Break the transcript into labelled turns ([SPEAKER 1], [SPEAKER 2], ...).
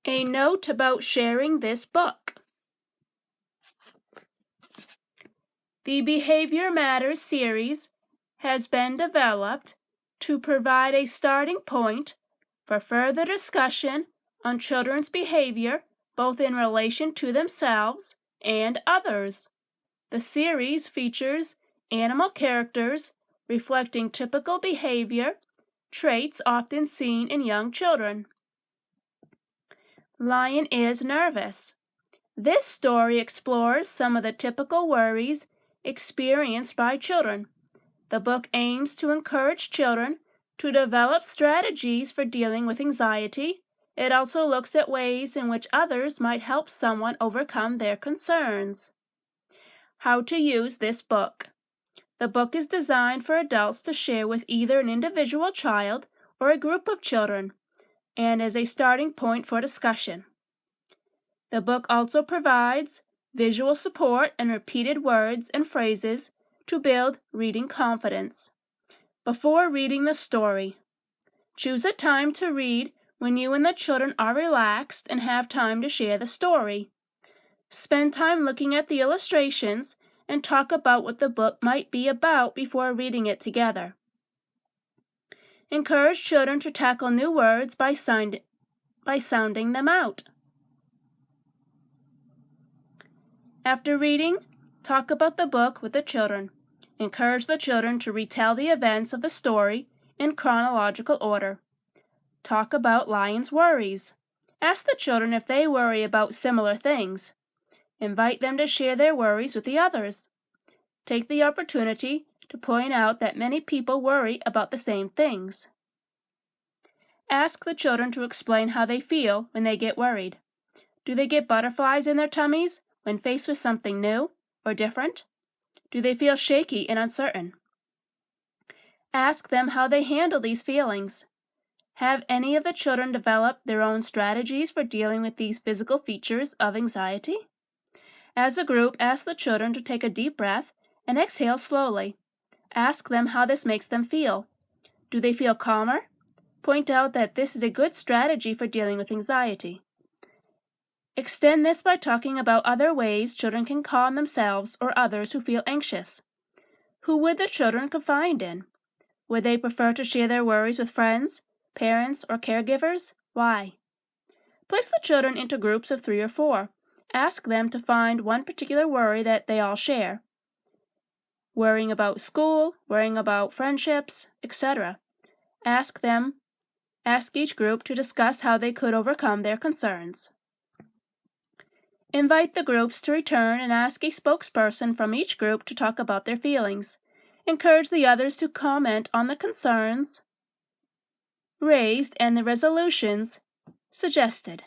[SPEAKER 1] A note about sharing this book. The Behavior Matters series has been developed to provide a starting point for further discussion on children's behavior, both in relation to themselves and others. The series features animal characters reflecting typical behavior traits often seen in young children. Lion is nervous. This story explores some of the typical worries experienced by children. The book aims to encourage children to develop strategies for dealing with anxiety. It also looks at ways in which others might help someone overcome their concerns. How to use this book. The book is designed for adults to share with either an individual child or a group of children, and is a starting point for discussion. The book also provides visual support and repeated words and phrases to build reading confidence. Before reading the story, choose a time to read when you and the children are relaxed and have time to share the story. Spend time looking at the illustrations and talk about what the book might be about before reading it together. Encourage children to tackle new words by sounding them out. After reading, talk about the book with the children. Encourage the children to retell the events of the story in chronological order. Talk about Lion's worries. Ask the children if they worry about similar things. Invite them to share their worries with the others. Take the opportunity to point out that many people worry about the same things. Ask the children to explain how they feel when they get worried. Do they get butterflies in their tummies when faced with something new or different? Do they feel shaky and uncertain? Ask them how they handle these feelings. Have any of the children developed their own strategies for dealing with these physical features of anxiety? As a group, ask the children to take a deep breath and exhale slowly. Ask them how this makes them feel. Do they feel calmer? Point out that this is a good strategy for dealing with anxiety. Extend this by talking about other ways children can calm themselves or others who feel anxious. Who would the children confide in? Would they prefer to share their worries with friends, parents, or caregivers? Why? Place the children into groups of 3 or 4. Ask them to find one particular worry that they all share. Worrying about school, worrying about friendships, etc. Ask each group to discuss how they could overcome their concerns. Invite the groups to return and ask a spokesperson from each group to talk about their feelings. Encourage the others to comment on the concerns raised and the resolutions suggested.